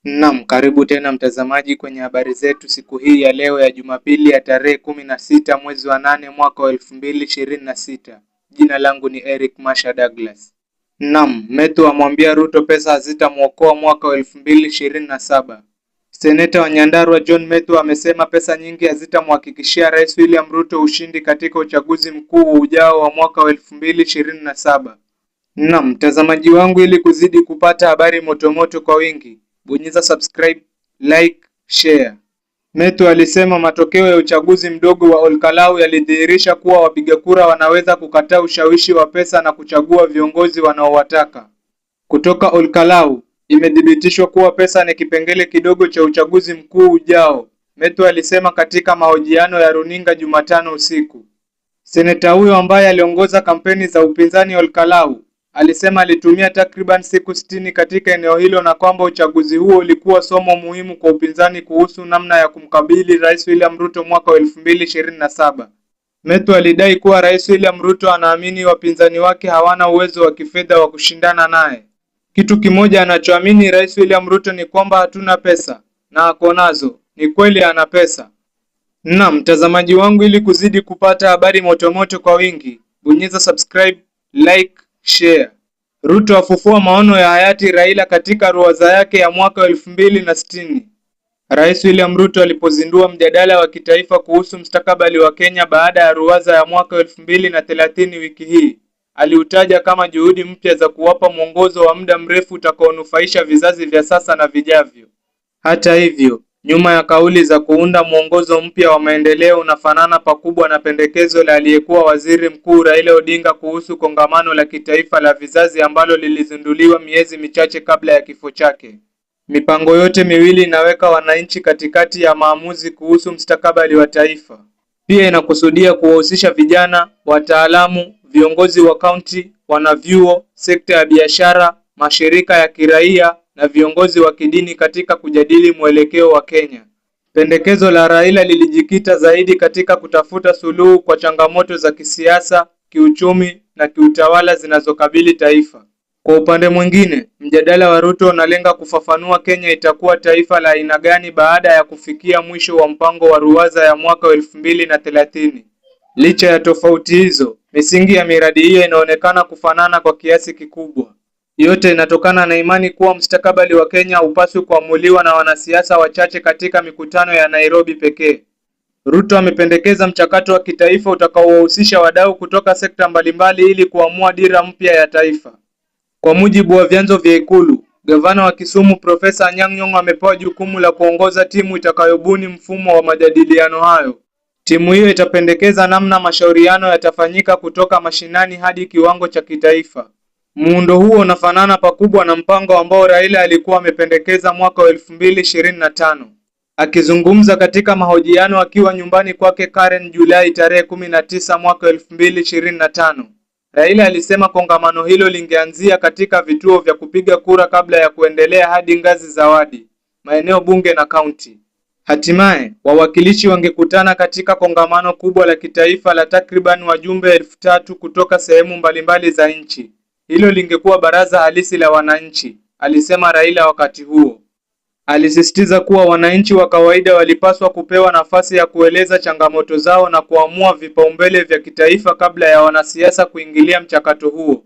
Naam, karibu tena mtazamaji kwenye habari zetu siku hii ya leo ya Jumapili ya tarehe 16 mwezi wa 8 mwaka wa 2026. Jina langu ni Eric Masha Douglas. Naam, Metu amwambia Ruto pesa hazitamuokoa mwaka wa 2027. Seneta wa Nyandarua John Metu amesema pesa nyingi hazitamhakikishia Rais William Ruto ushindi katika uchaguzi mkuu ujao wa mwaka wa 2027. Naam, mtazamaji wangu, ili kuzidi kupata habari motomoto kwa wingi, bonyeza subscribe, like, share. Metu alisema matokeo ya uchaguzi mdogo wa Olkalau yalidhihirisha kuwa wapiga kura wanaweza kukataa ushawishi wa pesa na kuchagua viongozi wanaowataka. Kutoka Olkalau, imethibitishwa kuwa pesa ni kipengele kidogo cha uchaguzi mkuu ujao, Metu alisema katika mahojiano ya runinga Jumatano usiku. Seneta huyo ambaye aliongoza kampeni za upinzani Olkalau alisema alitumia takriban siku 60 katika eneo hilo na kwamba uchaguzi huo ulikuwa somo muhimu kwa upinzani kuhusu namna ya kumkabili Rais William Ruto mwaka wa 2027. Metu alidai kuwa Rais William Ruto anaamini wapinzani wake hawana uwezo wa kifedha wa kushindana naye. Kitu kimoja anachoamini Rais William Ruto ni kwamba hatuna pesa, na ako nazo. Ni kweli ana pesa. Na mtazamaji wangu, ili kuzidi kupata habari motomoto kwa wingi, bonyeza subscribe, like, share. Ruto afufua maono ya hayati Raila katika ruwaza yake ya mwaka 2060. Rais William Ruto alipozindua mjadala wa kitaifa kuhusu mustakabali wa Kenya baada ya ruwaza ya mwaka 2030 wiki hii, aliutaja kama juhudi mpya za kuwapa mwongozo wa muda mrefu utakaonufaisha vizazi vya sasa na vijavyo. Hata hivyo, nyuma ya kauli za kuunda mwongozo mpya wa maendeleo unafanana pakubwa na pendekezo la aliyekuwa Waziri Mkuu Raila Odinga kuhusu kongamano la kitaifa la vizazi ambalo lilizinduliwa miezi michache kabla ya kifo chake. Mipango yote miwili inaweka wananchi katikati ya maamuzi kuhusu mustakabali wa taifa. Pia inakusudia kuwahusisha vijana, wataalamu, viongozi wa kaunti, wanavyuo, sekta ya biashara, mashirika ya kiraia na viongozi wa kidini katika kujadili mwelekeo wa Kenya. Pendekezo la Raila lilijikita zaidi katika kutafuta suluhu kwa changamoto za kisiasa, kiuchumi na kiutawala zinazokabili taifa. Kwa upande mwingine, mjadala wa Ruto unalenga kufafanua Kenya itakuwa taifa la aina gani baada ya kufikia mwisho wa mpango wa ruwaza ya mwaka 2030. Licha ya tofauti hizo, misingi ya miradi hiyo inaonekana kufanana kwa kiasi kikubwa. Yote inatokana na imani kuwa mustakabali wa Kenya haupaswi kuamuliwa na wanasiasa wachache katika mikutano ya Nairobi pekee. Ruto amependekeza mchakato wa kitaifa utakaowahusisha wadau kutoka sekta mbalimbali ili kuamua dira mpya ya taifa. Kwa mujibu wa vyanzo vya Ikulu, Gavana wa Kisumu Profesa Anyang' Nyong'o amepewa jukumu la kuongoza timu itakayobuni mfumo wa majadiliano hayo. Timu hiyo itapendekeza namna mashauriano yatafanyika kutoka mashinani hadi kiwango cha kitaifa. Muundo huo unafanana pakubwa na mpango ambao Raila alikuwa amependekeza mwaka wa 2025. Akizungumza katika mahojiano akiwa nyumbani kwake Karen Julai tarehe 19 mwaka 2025, Raila alisema kongamano hilo lingeanzia katika vituo vya kupiga kura kabla ya kuendelea hadi ngazi za wadi, maeneo bunge na kaunti. Hatimaye, wawakilishi wangekutana katika kongamano kubwa la kitaifa la takriban wajumbe 3,000 kutoka sehemu mbalimbali za nchi. Hilo lingekuwa baraza halisi la wananchi, alisema Raila wakati huo. Alisisitiza kuwa wananchi wa kawaida walipaswa kupewa nafasi ya kueleza changamoto zao na kuamua vipaumbele vya kitaifa kabla ya wanasiasa kuingilia mchakato huo.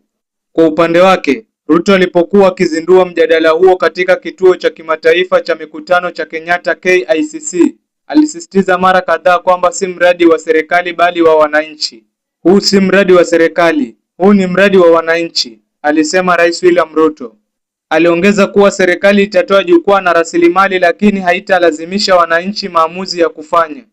Kwa upande wake, Ruto alipokuwa akizindua mjadala huo katika kituo cha kimataifa cha mikutano cha Kenyatta KICC, alisisitiza mara kadhaa kwamba si mradi wa serikali bali wa wananchi. Huu si mradi wa serikali, huu ni mradi wa wananchi, alisema Rais William Ruto. Aliongeza kuwa serikali itatoa jukwaa na rasilimali lakini haitalazimisha wananchi maamuzi ya kufanya.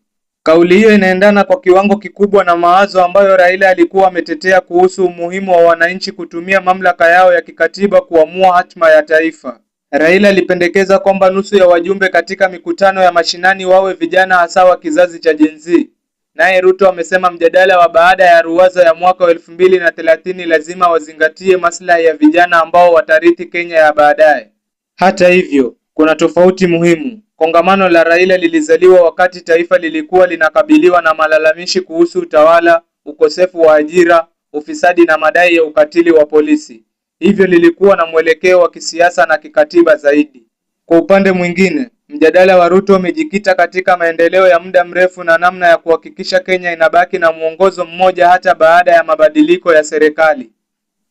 Kauli hiyo inaendana kwa kiwango kikubwa na mawazo ambayo Raila alikuwa ametetea kuhusu umuhimu wa wananchi kutumia mamlaka yao ya kikatiba kuamua hatima ya taifa. Raila alipendekeza kwamba nusu ya wajumbe katika mikutano ya mashinani wawe vijana, hasa wa kizazi cha Gen Z. Naye Ruto amesema mjadala wa baada ya ruwaza ya mwaka 2030 lazima wazingatie maslahi ya vijana ambao watarithi Kenya ya baadaye. Hata hivyo, kuna tofauti muhimu. Kongamano la Raila lilizaliwa wakati taifa lilikuwa linakabiliwa na malalamishi kuhusu utawala, ukosefu wa ajira, ufisadi na madai ya ukatili wa polisi. Hivyo lilikuwa na mwelekeo wa kisiasa na kikatiba zaidi. Kwa upande mwingine, mjadala wa Ruto umejikita katika maendeleo ya muda mrefu na namna ya kuhakikisha Kenya inabaki na mwongozo mmoja hata baada ya mabadiliko ya serikali.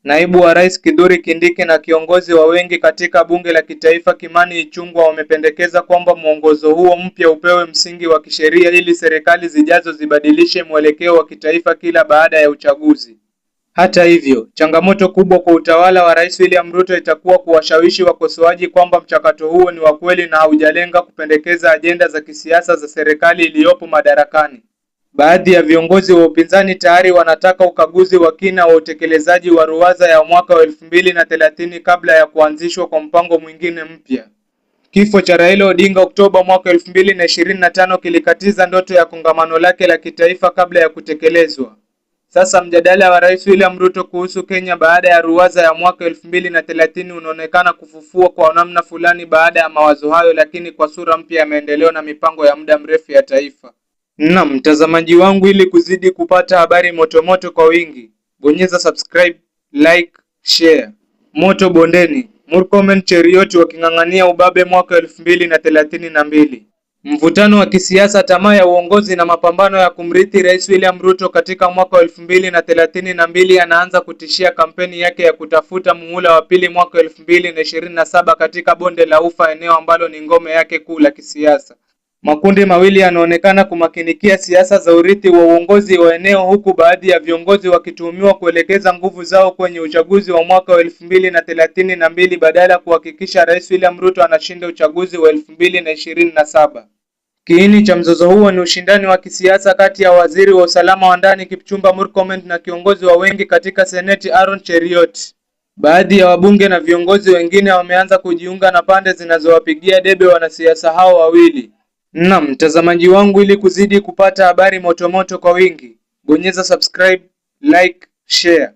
Naibu wa Rais Kithure Kindiki na kiongozi wa wengi katika bunge la kitaifa Kimani Ichung'wah wamependekeza kwamba mwongozo huo mpya upewe msingi wa kisheria ili serikali zijazo zibadilishe mwelekeo wa kitaifa kila baada ya uchaguzi. Hata hivyo, changamoto kubwa kwa utawala wa Rais William Ruto itakuwa kuwashawishi wakosoaji kwamba mchakato huo ni wa kweli na haujalenga kupendekeza ajenda za kisiasa za serikali iliyopo madarakani. Baadhi ya viongozi wa upinzani tayari wanataka ukaguzi wa kina wa utekelezaji wa ruwaza ya mwaka wa 2030 kabla ya kuanzishwa kwa mpango mwingine mpya. Kifo cha Raila Odinga Oktoba mwaka 2025 kilikatiza ndoto ya kongamano lake la kitaifa kabla ya kutekelezwa. Sasa mjadala wa Rais William Ruto kuhusu Kenya baada ya ruwaza ya mwaka 2030 unaonekana kufufua kwa namna fulani baada ya mawazo hayo, lakini kwa sura mpya ya maendeleo na mipango ya muda mrefu ya taifa. Naam, mtazamaji wangu, ili kuzidi kupata habari motomoto kwa wingi, bonyeza subscribe, like, share. Moto bondeni, Murkomen Cheruiyot waking'ang'ania ubabe mwaka 2032. Mvutano wa kisiasa, tamaa ya uongozi na mapambano ya kumrithi Rais William Ruto katika mwaka 2032 anaanza kutishia kampeni yake ya kutafuta muhula wa pili mwaka 2027 katika bonde la Ufa, eneo ambalo ni ngome yake kuu la kisiasa. Makundi mawili yanaonekana kumakinikia siasa za urithi wa uongozi wa eneo, huku baadhi ya viongozi wakituhumiwa kuelekeza nguvu zao kwenye uchaguzi wa mwaka wa 2032 badala ya kuhakikisha Rais William Ruto anashinda uchaguzi wa 2027. Kiini cha mzozo huo ni ushindani wa kisiasa kati ya waziri wa usalama wa ndani Kipchumba Murkomen na kiongozi wa wengi katika seneti Aaron Cheruiyot. Baadhi ya wabunge na viongozi wengine wameanza kujiunga na pande zinazowapigia debe wanasiasa hao wawili. Naam, mtazamaji wangu, ili kuzidi kupata habari motomoto kwa wingi, bonyeza subscribe, like, share.